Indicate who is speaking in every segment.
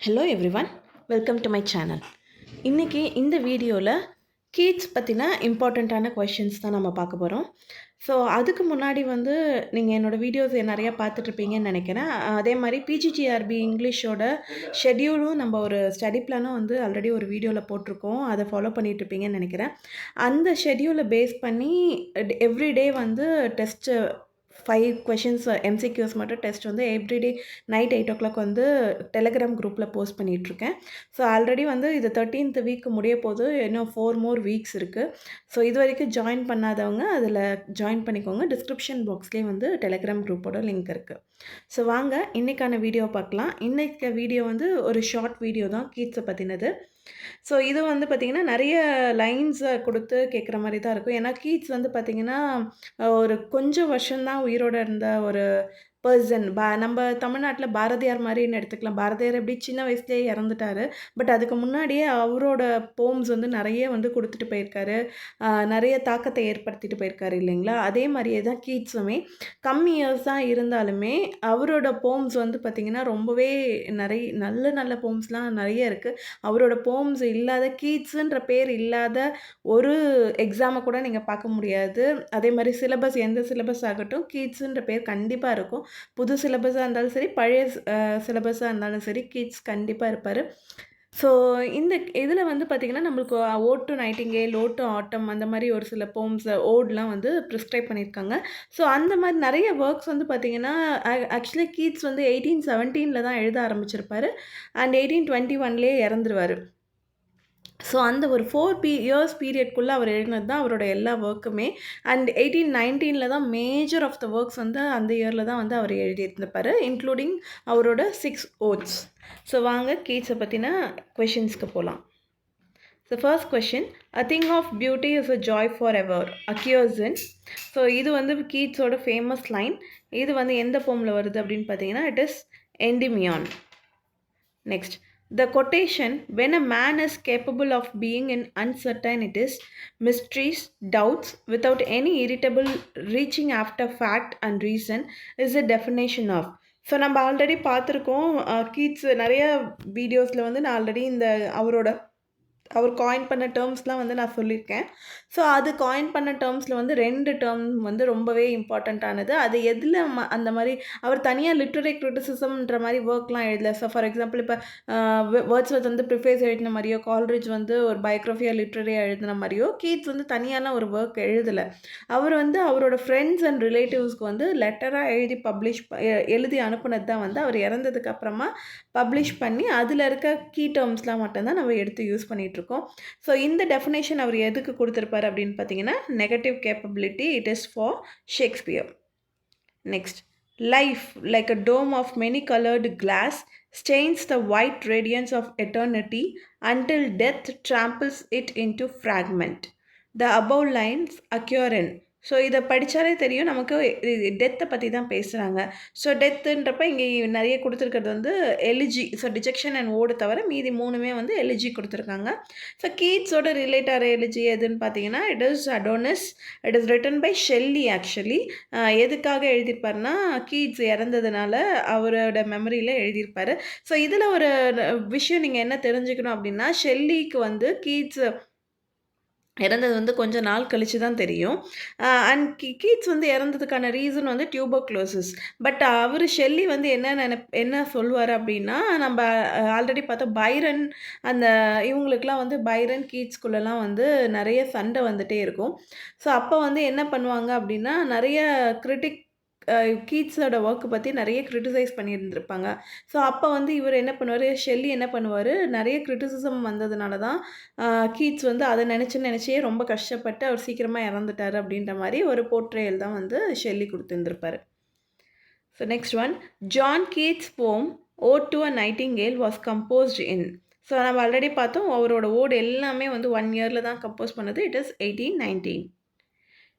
Speaker 1: Hello everyone, welcome to my channel. இன்றைக்கி இந்த வீடியோவில் கீட்ஸ் பற்றின இம்பார்ட்டண்ட்டான கொஷின்ஸ் தான் நம்ம பார்க்க போகிறோம். ஸோ அதுக்கு முன்னாடி நீங்கள் என்னோடய வீடியோஸ் நிறையா பார்த்துட்ருப்பீங்கன்னு நினைக்கிறேன். அதே மாதிரி பிஜிடிஆர்பி இங்கிலீஷோட ஷெட்யூலும் நம்ம ஒரு ஸ்டடி பிளானும் ஆல்ரெடி ஒரு வீடியோவில் போட்டிருக்கோம். அதை ஃபாலோ பண்ணிகிட்ருப்பீங்கன்னு நினைக்கிறேன். அந்த ஷெட்யூலை பேஸ் பண்ணி எவ்ரிடே டெஸ்ட்டு 5 கொஷின்ஸ் எம்சிக்யூஸ் மட்டும் test everyday night 8 o'clock Telegram குரூப்பில் போஸ்ட் பண்ணிகிட்ருக்கேன். ஸோ ஆல்ரெடி இது 13th வீக் முடிய போது, இன்னும் 4 more weeks இருக்குது. ஸோ இது வரைக்கும் ஜாயின் பண்ணாதவங்க அதில் ஜாயின் பண்ணிக்கோங்க. டிஸ்கிரிப்ஷன் பாக்ஸ்லேயே டெலகிராம் குரூப்போட லிங்க் இருக்குது. ஸோ வாங்க இன்றைக்கான வீடியோ பார்க்கலாம். இன்றைக்கு வீடியோ ஒரு ஷார்ட் வீடியோ தான் கீட்ஸை பற்றினது. ஸோ இது பார்த்திங்கன்னா நிறைய லைன்ஸை கொடுத்து கேட்குற மாதிரி தான் இருக்கும். ஏன்னா கீட்ஸ் பார்த்திங்கன்னா ஒரு கொஞ்சம் வருஷம்தான் உயிரோடு இருந்த ஒரு பர்சன். நம்ம தமிழ்நாட்டில் பாரதியார் மாதிரின்னு எடுத்துக்கலாம். பாரதியார் எப்படி சின்ன வயசுலேயே இறந்துட்டார். பட் அதுக்கு முன்னாடியே அவரோட போம்ஸ் நிறைய கொடுத்துட்டு போயிருக்காரு. நிறைய தாக்கத்தை ஏற்படுத்திட்டு போயிருக்காரு இல்லைங்களா? அதே மாதிரியே தான் கீட்ஸுமே கம்மி இயர்ஸ் தான் இருந்தாலுமே அவரோட போம்ஸ் பார்த்திங்கன்னா ரொம்பவே நிறைய நல்ல நல்ல போம்ஸ்லாம் நிறைய இருக்குது. அவரோட போம்ஸ் இல்லாத, கீட்ஸுன்ற பேர் இல்லாத ஒரு எக்ஸாமை கூட நீங்கள் பார்க்க முடியாது. அதே மாதிரி சிலபஸ், எந்த சிலபஸ் ஆகட்டும், கீட்ஸுன்ற பேர் கண்டிப்பாக இருக்கும். புது சிலபஸாக இருந்தாலும் சரி, பழைய சிலபஸாக இருந்தாலும் சரி, கீட்ஸ் கண்டிப்பாக இருப்பார். ஸோ இந்த இதில் பார்த்திங்கன்னா நம்மளுக்கு ode to nightingale, ode to autumn, அந்த மாதிரி ஒரு சில போம்ஸ், ஓட்லாம் ப்ரிஸ்கிரைப் பண்ணியிருக்காங்க. ஸோ அந்த மாதிரி நிறைய ஒர்க்ஸ் பார்த்திங்கன்னா ஆக்சுவலி கீட்ஸ் 1817 தான் எழுத ஆரம்பிச்சிருப்பார். அண்ட் 1821 இறந்துருவார். ஸோ அந்த ஒரு 4 இயர்ஸ் பீரியட்குள்ளே அவர் எழுதினது தான் அவரோட எல்லா ஒர்க்குமே. அண்ட் 1819 தான் மேஜர் ஆஃப் த ஒர்க்ஸ் அந்த இயரில் தான் அவர் எழுதியிருந்திருப்பார், இன்க்ளூடிங் அவரோட 6 ஓட்ஸ். ஸோ வாங்க கீட்ஸை பற்றின கொஷின்ஸ்க்கு போகலாம். So first question, a thing of beauty is a joy for ever occurs in. So இது கீட்ஸோட ஃபேமஸ் லைன். இது எந்த போமில் வருது அப்படின்னு பார்த்தீங்கன்னா, it is Endymion. Next, the quotation, when a man is capable of being in uncertainties, mysteries, doubts, without any irritable reaching after fact and reason, is a definition of. So நம்ம already பார்த்துருக்கோம். Keats நிறைய வீடியோஸில் நான் already அவர் coin பண்ண டேர்ம்ஸ்லாம் நான் சொல்லியிருக்கேன். So அது coin பண்ண டேர்ம்ஸில் 2 டேர்ம் ரொம்பவே இம்பார்ட்டண்ட்டானது. அது எதில் அந்த மாதிரி அவர் தனியாக லிட்ரரி கிரிட்டிசிசம்ன்ற மாதிரி ஒர்க்லாம் எழுதலை. ஸோ ஃபார் எக்ஸாம்பிள் இப்போ வேர்ட்ஸ்வர்த் ப்ரிஃபேஸ் எழுதின மாதிரியோ, கால்ரிட்ஜ் ஒரு பயோக்ராஃபியாக லிட்ரரியாக எழுதின மாதிரியோ, கீட்ஸ் தனியாலாம் ஒரு ஒர்க் எழுதலை. அவர் அவரோட ஃப்ரெண்ட்ஸ் அண்ட் ரிலேட்டிவ்ஸ்க்கு லெட்டராக எழுதி அனுப்புனது தான் அவர் இறந்ததுக்கு அப்புறமா பப்ளிஷ் பண்ணி அதில் இருக்க கீ டேர்ம்ஸ்லாம் மட்டும்தான் நம்ம எடுத்து யூஸ் பண்ணிகிட்ருக்கோம். ஸோ இந்த டெஃபினேஷன் அவர் எதுக்கு கொடுத்துருப்பார் அப்படின்னு பார்த்தீங்கன்னா, negative capability, it is for Shakespeare. Next, life like a dome of many coloured glass stains the white radiance of eternity until death tramples it into fragment. The above lines occur in. So இதை படித்தாலே தெரியும் நமக்கு டெத்தை பற்றி தான் பேசுகிறாங்க. So டெத்துன்றப்ப இங்கே நிறைய கொடுத்துருக்கிறது எலிஜி. ஸோ டிஜெக்ஷன் அண்ட் ஓடு தவிர மீதி 3மே எலிஜி கொடுத்துருக்காங்க. ஸோ கீட்ஸோட ரிலேட்டட் எலிஜி எதுன்னு பார்த்தீங்கன்னா, it is Adonais. It is written by Shelley. Actually எதுக்காக எழுதியிருப்பாருன்னா, கீட்ஸ் இறந்ததுனால அவரோட மெமரியில் எழுதியிருப்பார். ஸோ இதில் ஒரு விஷயம் நீங்கள் என்ன தெரிஞ்சுக்கணும் அப்படின்னா, ஷெல்லிக்கு கீட்ஸ் இறந்தது கொஞ்சம் நாள் கழித்து தான் தெரியும். அண்ட் கீட்ஸ் இறந்ததுக்கான ரீசன் டியூபர்குலோசிஸ். பட் அவர் ஷெல்லி என்ன சொல்லுவார் அப்படின்னா, நம்ம ஆல்ரெடி பார்த்தோம் பைரன், அந்த இவங்களுக்குலாம் பைரன் கீட்ஸ்குள்ளெல்லாம் நிறைய சண்டை வந்துகிட்டே இருக்கும். ஸோ அப்போ என்ன பண்ணுவாங்க அப்படின்னா, நிறைய கீட்ஸோட ஒர்க்கு பற்றி நிறைய கிரிட்டிசைஸ் பண்ணியிருந்திருப்பாங்க. ஸோ அப்போ இவர் என்ன பண்ணுவார், ஷெல்லி என்ன பண்ணுவார், நிறைய கிரிட்டிசிசம் வந்ததுனால தான் கீட்ஸ் அதை நினச்சே ரொம்ப கஷ்டப்பட்டு அவர் சீக்கிரமாக இறந்துட்டார் அப்படின்ற மாதிரி ஒரு போர்ட்ரேயல் தான் ஷெல்லி கொடுத்துருந்துருப்பார். So next one, John Keats poem ode to a nightingale was composed in. So நம்ம ஆல்ரெடி பார்த்தோம் அவரோட ஓடு எல்லாமே 1 இயரில் தான் கம்போஸ் பண்ணது. It is 1819.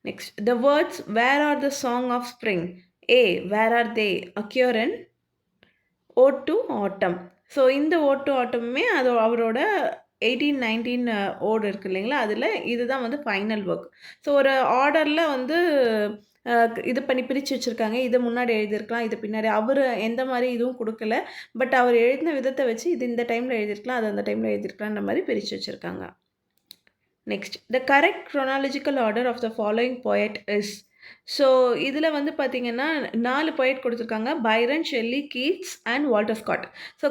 Speaker 1: Next, the words where are the song of spring, A, where are they, occur in ode to autumn. So இந்த vote to ஆட்டமுமே அது அவரோட 1819 ஓடு இருக்குது இல்லைங்களா, அதில் இதுதான் ஃபைனல் ஒர்க். ஸோ ஒரு ஆர்டரில் இது பண்ணி பிரித்து வச்சுருக்காங்க. இதை முன்னாடி எழுதியிருக்கலாம், இது பின்னாடி. அவர் எந்த மாதிரி இதுவும் கொடுக்கல. பட் அவர் எழுதின விதத்தை வச்சு இது இந்த டைமில் எழுதியிருக்கலாம், அது அந்த டைமில் எழுதியிருக்கலான்ற மாதிரி பிரித்து வச்சுருக்காங்க. Next, the correct chronological order of the following poet is. So இதில் வந்து பார்த்தீங்கன்னா 4 போயட் கொடுத்துருக்காங்க. Byron, Shelley, Keats and Walter Scott. So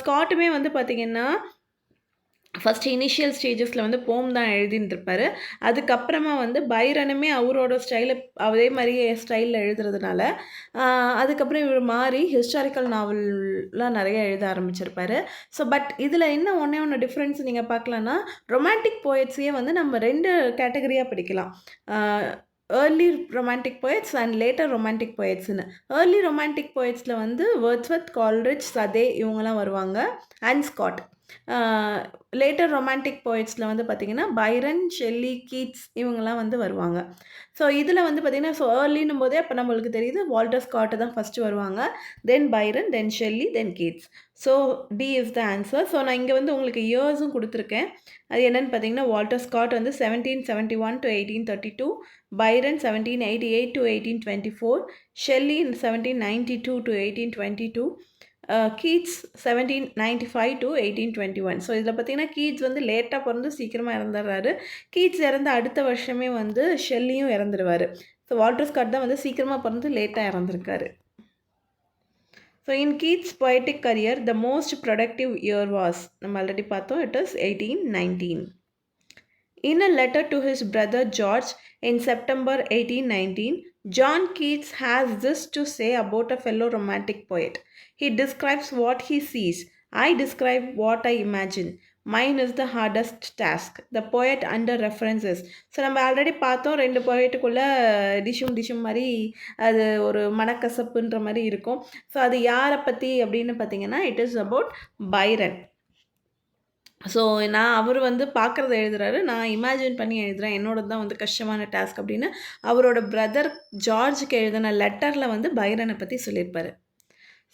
Speaker 1: ஸ்காட்டுமே வந்து பார்த்தீங்கன்னா ஃபஸ்ட்டு இனிஷியல் ஸ்டேஜஸில் வந்து போம் தான் எழுதிட்டுருப்பாரு. அதுக்கப்புறமா வந்து பைரனுமே அவரோட ஸ்டைலை அதே மாதிரியே ஸ்டைலில் எழுதுறதுனால அதுக்கப்புறம் இவர் மாறி ஹிஸ்டாரிக்கல் நாவல்லாம் நிறைய எழுத ஆரம்பிச்சிருப்பாரு. ஸோ பட் இதில் என்ன ஒன்று டிஃப்ரென்ஸ் நீங்கள் பார்க்கலான்னா, ரொமான்டிக் போயட்ஸையே வந்து நம்ம 2 கேட்டகரியாக பிடிக்கலாம். Early romantic poets and later romantic போயட்ஸ்னு. ஏர்லி ரொமான்டிக் போயட்ஸில் வந்து வேர்ட்ஸ்வர்த், கால்ரிட்ஜ், சதே இவங்கெல்லாம் வருவாங்க, அண்ட் ஸ்காட். லேட்டர் ரொமான்டிக் போயட்ஸில் வந்து பார்த்திங்கன்னா பைரன், ஷெல்லி, கீட்ஸ் இவங்கெல்லாம் வந்து வருவாங்க. ஸோ இதில் வந்து பார்த்திங்கன்னா ஸோ ஏர்லின்னும் போதே அப்போ நம்மளுக்கு தெரியுது வால்டர் ஸ்காட்டு தான் ஃபஸ்ட்டு வருவாங்க, then Byron, then Shelley, then Keats. So D is the answer. So நான் இங்கே வந்து உங்களுக்கு இயர்ஸும் கொடுத்துருக்கேன். அது என்னென்னு பார்த்தீங்கன்னா, வால்டர் ஸ்காட் வந்து 1771 to 1832, Byron 1788 to 1824, Shelley 1792 to 1822, Keats 1795 to 1821. So இதில் பார்த்தீங்கன்னா கீட்ஸ் வந்து லேட்டாக பிறந்து சீக்கிரமாக இறந்துடுறாரு. கீட்ஸ் இறந்த அடுத்த வருஷமே வந்து ஷெல்லியும் இறந்துடுவார். ஸோ வால்டர் ஸ்காட் தான் வந்து சீக்கிரமாக பிறந்து லேட்டாக இறந்துருக்காரு. So in Keats poetic career the most productive year was, நம்ம ஆல்ரெடி பார்த்தோம், it is 1819. In a letter to his brother George in September 1819, John Keats has this to say about a fellow romantic poet. He describes what he sees. I describe what I imagine. Mine is the hardest task. The poet under references. So நம்ம already பார்த்தோம், 2 போயட்டுக்குள்ளே டிஷும் மாதிரி அது ஒரு மனக்கசப்புன்ற மாதிரி இருக்கும். So அது யாரை பற்றி அப்படின்னு பார்த்தீங்கன்னா, it is about Byron. So அவர் வந்து பார்க்குறத எழுதுறாரு, நான் இமேஜின் பண்ணி எழுதுகிறேன், என்னோடது தான் வந்து கஷ்டமான டாஸ்க் அப்படின்னு அவரோட பிரதர் ஜார்ஜுக்கு எழுதின லெட்டரில் வந்து பைரனை பற்றி சொல்லியிருப்பார்.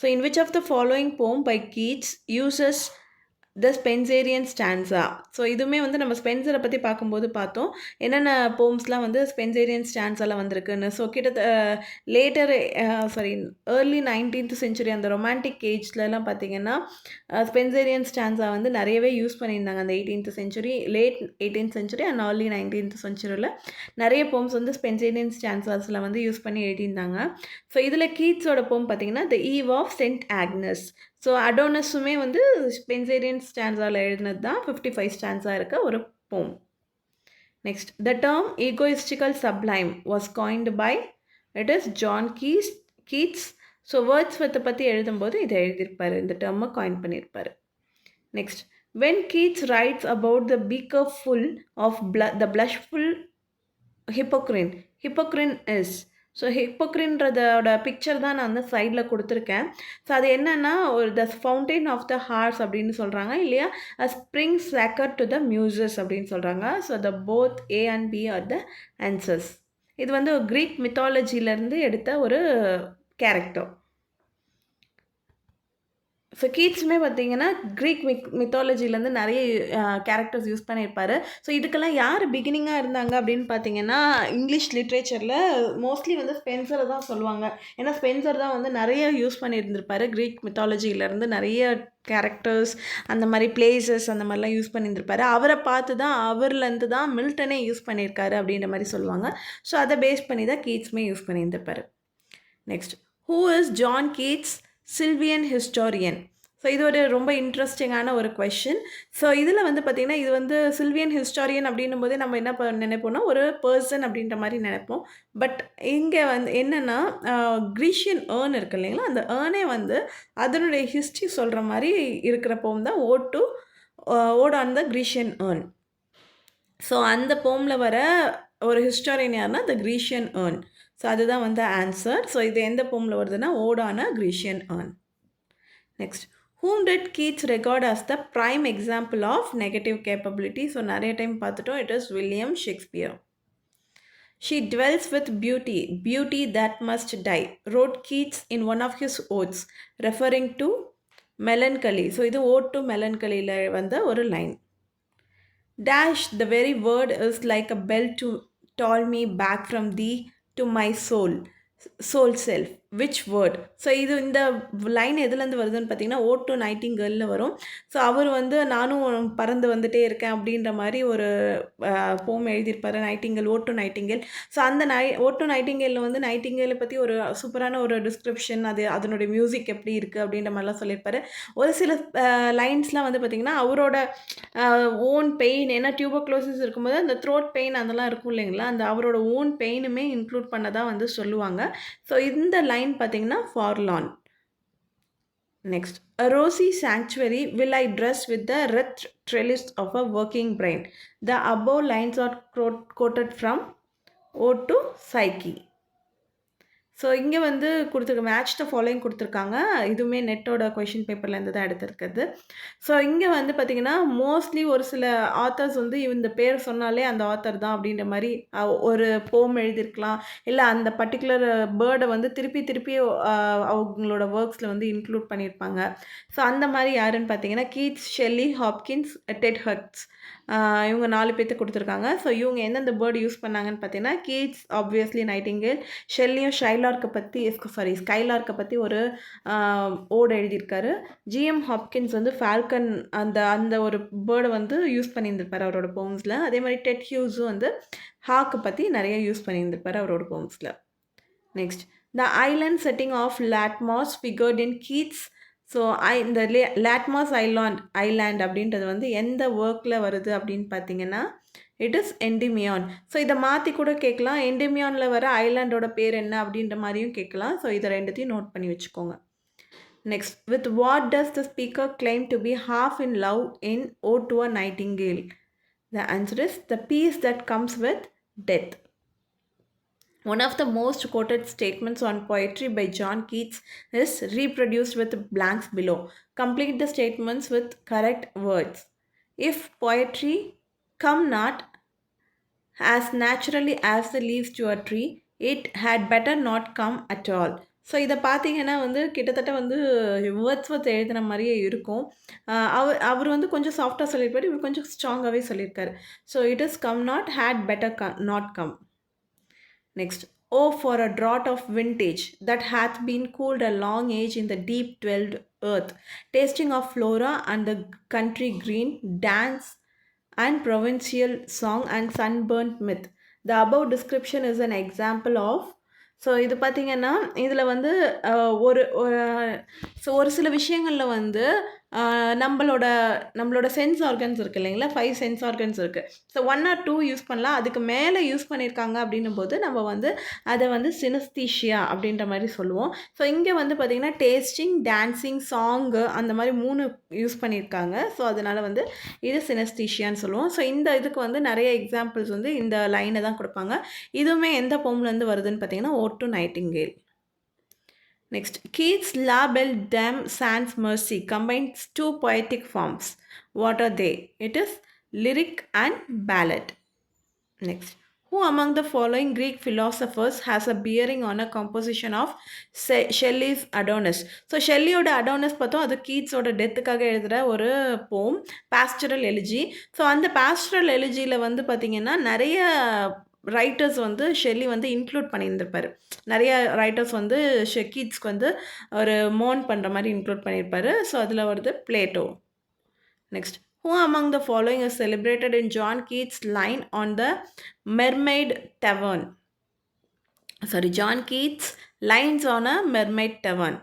Speaker 1: So in which of the following poem by Keats uses the Spenserian stanza. So இதுவுமே வந்து நம்ம ஸ்பென்சரை பற்றி பார்க்கும்போது பார்த்தோம், என்னென்ன போம்ஸ்லாம் வந்து ஸ்பென்சேரியன் ஸ்டான்ஸால் வந்திருக்குன்னு. So later early 19th century அந்த ரொமான்டிக் ஏஜ்லலாம் பார்த்திங்கன்னா ஸ்பென்சேரியன் ஸ்டான்ஸா வந்து நிறையவே யூஸ் பண்ணியிருந்தாங்க. அந்த 18th century, late 18th century and early 19th centuryயில் நிறைய போம்ஸ் வந்து ஸ்பென்சேரியன் ஸ்டான்ஸாஸில் வந்து யூஸ் பண்ணி எழுதியிருந்தாங்க. ஸோ இதில் கீட்ஸோட போம் பார்த்திங்கன்னா the Eve of Saint Agnes. So அடோனஸுமே வந்து ஸ்பென்சேரியன் ஸ்டான்ஸாவில் எழுதினது தான். 55 ஸ்டான்ஸா இருக்க ஒரு poem. Next, the term egotistical sublime was coined by, it is John Keats. So வேர்ட்ஸ்வர்த்தை பற்றி எழுதும்போது இதை எழுதியிருப்பார், இந்த டேர்மை காயின் பண்ணியிருப்பார். Next, when Keats writes about the beaker full of the blushful Hippocrene is. So ஹிப்போக்ரின்றதோட பிக்சர் தான் நான் வந்து சைடில் கொடுத்துருக்கேன். ஸோ அது என்னென்னா, ஒரு the fountain of the hearts அப்படின்னு சொல்கிறாங்க, இல்லையா spring sacred to the Muses அப்படின்னு சொல்கிறாங்க. So the both A and B are the answers. இது வந்து ஒரு க்ரீக் மித்தாலஜிலேருந்து எடுத்த ஒரு கேரக்டர். ஸோ கீட்ஸுமே பார்த்தீங்கன்னா க்ரீக் மித்தாலஜிலேருந்து நிறைய கேரக்டர்ஸ் யூஸ் பண்ணியிருப்பார். ஸோ இதுக்கெல்லாம் யார் பிகினிங்காக இருந்தாங்க அப்படின்னு பார்த்தீங்கன்னா, இங்கிலீஷ் லிட்ரேச்சரில் மோஸ்ட்லி வந்து ஸ்பென்சரை தான் சொல்லுவாங்க. ஏன்னா ஸ்பென்சர் தான் வந்து நிறைய யூஸ் பண்ணியிருந்திருப்பார். க்ரீக் மித்தாலஜியிலேருந்து நிறைய கேரக்டர்ஸ், அந்த மாதிரி பிளேசஸ், அந்த மாதிரிலாம் யூஸ் பண்ணியிருந்திருப்பார். அவரை பார்த்து தான், அவர்லேருந்து தான் மில்டனே யூஸ் பண்ணியிருக்காரு அப்படின்ற மாதிரி சொல்லுவாங்க. ஸோ அதை பேஸ் பண்ணி தான் கீட்ஸுமே யூஸ் பண்ணியிருந்திருப்பார். Next, who is John Keats Sylvan historian. So இது ஒரு ரொம்ப இன்ட்ரெஸ்டிங்கான ஒரு கொஷின். ஸோ இதில் வந்து பார்த்திங்கன்னா, இது வந்து சில்வியன் ஹிஸ்டாரியன் அப்படின்னும் போதே நம்ம என்ன நினைப்போம்னா, ஒரு பர்சன் அப்படின்ற மாதிரி நினைப்போம். பட் இங்கே வந்து என்னென்னா, க்ரீஷியன் ஏர்ன் இருக்குது இல்லைங்களா, அந்த ஏர்னே வந்து அதனுடைய ஹிஸ்ட்ரி சொல்கிற மாதிரி இருக்கிற போம் தான் ode on the Grecian urn. So அந்த போமில் வர ஒரு ஹிஸ்டாரியன் யாருன்னா த க்ரீஷியன் ஏர்ன். ஸோ அதுதான் வந்து ஆன்சர். ஸோ இது எந்த போமில் வருதுன்னா, ode on a Grecian urn. Next, whom did Keats regard as the prime example of negative capability? So நிறைய டைம் பார்த்துட்டோம், it is William Shakespeare. She dwells with beauty that must die, wrote Keats in one of his odes, referring to melancholy. So இது ode to melancholyல வந்த ஒரு line. Dash, the very word is like a bell to toll me back from thee, to my sole self which word. So இது இந்த line எதுலேருந்து வருதுன்னு பார்த்தீங்கன்னா ஓ to நைட்டிங்கேர்லில் வரும். So அவர் வந்து நானும் பறந்து வந்துட்டே இருக்கேன் அப்படின்ற மாதிரி ஒரு போம் எழுதியிருப்பாரு nightingale, oh to nightingale. So அந்த ஓ டு நைட்டிங்கேலில் வந்து நைட்டிங்கேலை பற்றி ஒரு சூப்பரான ஒரு டிஸ்கிரிப்ஷன், அதனுடைய மியூசிக் எப்படி இருக்குது அப்படின்ற மாதிரிலாம் சொல்லியிருப்பாரு. ஒரு சில லைன்ஸ்லாம் வந்து பார்த்திங்கன்னா அவரோட ஓன் பெயின், ஏன்னா டியூபர்குலோசிஸ் இருக்கும்போது அந்த த்ரோட் பெயின் அதெல்லாம் இருக்கும் இல்லைங்களா, அந்த அவரோட ஓன் பெயினுமே இன்க்ளூட் பண்ணதாக வந்து சொல்லுவாங்க. ஸோ இந்த லைன் பார்த்தீங்கன்னா forlorn. Next, a rosy sanctuary will I dress with the wreathed trellis of a working brain. The above lines are quoted from Ode to Psyche. So இங்கே வந்து கொடுத்துருக்க மேட்ச் த ஃபாலோயிங் கொடுத்துருக்காங்க. இதுவுமே நெட்டோட question பேப்பர்லேருந்து தான் எடுத்திருக்குது. So இங்கே வந்து பார்த்திங்கன்னா mostly ஒரு சில ஆத்தர்ஸ் வந்து இந்த பேர் சொன்னாலே அந்த ஆத்தர் தான் அப்படின்ற மாதிரி ஒரு போம் எழுதியிருக்கலாம், இல்லை அந்த பர்டிகுலர் பேர்டை வந்து திருப்பி திருப்பி அவங்களோட ஒர்க்ஸில் வந்து இன்க்ளூட் பண்ணியிருப்பாங்க. ஸோ அந்த மாதிரி யாருன்னு பார்த்தீங்கன்னா கீட்ஸ், ஷெல்லி, ஹாப்கின்ஸ், டெட் ஹர்ட்ஸ், இவங்க 4 பேர்த்து கொடுத்துருக்காங்க. ஸோ இவங்க எந்தெந்த பேர்டு யூஸ் பண்ணாங்கன்னு பார்த்தீங்கன்னா கீட்ஸ் ஆப்வியஸ்லி நைட்டிங்கேல், ஷெல்லியும் ஸ்கைலார்க்கை பற்றி ஒரு ஓடு எழுதியிருக்காரு. ஜிஎம் ஹாப்கின்ஸ் வந்து ஃபால்கன் அந்த அந்த ஒரு பேர்டை வந்து யூஸ் பண்ணியிருந்திருப்பார் அவரோட போம்ஸில். அதே மாதிரி டெட் ஹியூஸும் வந்து ஹாக்கை பற்றி நிறைய யூஸ் பண்ணியிருந்திருப்பார் அவரோட போம்ஸில். Next, the island setting of Latmos figured in Keats. So இந்த லாட்மாஸ் ஐலாண்ட் அப்படின்றது வந்து எந்த ஒர்க்கில் வருது அப்படின்னு பார்த்தீங்கன்னா இட் இஸ் எண்டிமியான். ஸோ இதை மாற்றி கூட கேட்கலாம், எண்டிமியானில் வர ஐலாண்டோட பேர் என்ன அப்படின்ற மாதிரியும் கேட்கலாம். ஸோ இதை ரெண்டுத்தையும் நோட் பண்ணி வச்சுக்கோங்க. Next, with what does the speaker claim to be half in love in Ode to a Nightingale? The answer is the peace that comes with death. One of the most quoted statements on poetry by John Keats is reproduced with blanks below. Complete the statements with correct words. If poetry come not as naturally as the leaves to a tree, it had better not come at all. So இதை பார்த்தீங்கன்னா வந்து கிட்டத்தட்ட வந்து words எழுதின மாதிரியே இருக்கும். அவர் வந்து கொஞ்சம் சாஃப்டாக சொல்லியிருப்பார், இவர் கொஞ்சம் ஸ்ட்ராங்காகவே சொல்லியிருக்காரு. So it is come not, had better not come. Next, oh for a draught of vintage that hath been cooled a long age in the deep dwelled earth, tasting of flora and the country green, dance and provincial song and sunburnt myth. The above description is an example of. So இது பார்த்திங்கன்னா இதில் வந்து ஒரு சில விஷயங்களில் வந்து நம்மளோட sense organs இருக்குது இல்லைங்களா, 5 சென்ஸ் ஆர்கன்ஸ் இருக்குது. ஸோ 1 or 2 யூஸ் பண்ணலாம், அதுக்கு மேலே யூஸ் பண்ணியிருக்காங்க அப்படின்னும் போது நம்ம வந்து அதை வந்து சினஸ்தீஷியா அப்படின்ற மாதிரி சொல்லுவோம். ஸோ இங்கே வந்து பார்த்திங்கன்னா டேஸ்டிங், டான்ஸிங், சாங்கு அந்த மாதிரி 3 யூஸ் பண்ணியிருக்காங்க. ஸோ அதனால் வந்து இது சினஸ்தீஷியான்னு சொல்லுவோம். ஸோ இந்த இதுக்கு வந்து நிறைய எக்ஸாம்பிள்ஸ் வந்து இந்த லைனை தான் கொடுப்பாங்க. இதுவுமே எந்த போம்லேருந்து வருதுன்னு பார்த்திங்கன்னா Ode to Nightingale. Next, Keats' La Belle Dame Sans Merci combines 2 poetic forms. What are they? It is lyric and ballad. Next, who among the following Greek philosophers has a bearing on a composition of Shelley's Adonis? So ஷெல்லியோட Adonais பார்த்தோம், அது கீட்ஸோட டெத்துக்காக எழுதுகிற ஒரு போம், பாஸ்டரல் எலிஜி. So அந்த பாஸ்டரல் எலிஜியில் வந்து பார்த்திங்கன்னா நிறைய ரைட்டர்ஸ் வந்து ஷெல்லி வந்து இன்க்ளூட் பண்ணியிருந்திருப்பார். நிறைய ரைட்டர்ஸ் வந்து கீட்ஸ்க்கு வந்து ஒரு மோன் பண்ணுற மாதிரி இன்க்ளூட் பண்ணியிருப்பார். ஸோ அதில் வருது Plato. Next, who among the following is celebrated in John Keats' line on the Mermaid Tavern? John Keats lines on a Mermaid Tavern.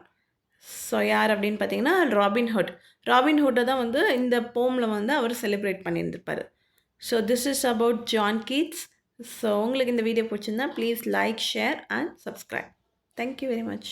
Speaker 1: So யார் அப்படின்னு பார்த்தீங்கன்னா ராபின்ஹுட்டை தான் வந்து இந்த போமில் வந்து அவர் செலிப்ரேட் பண்ணியிருந்திருப்பார். So this is about John Keats. So உங்களுக்கு இந்த வீடியோ பிடிச்சிருந்தா please like, share and subscribe. Thank you very much.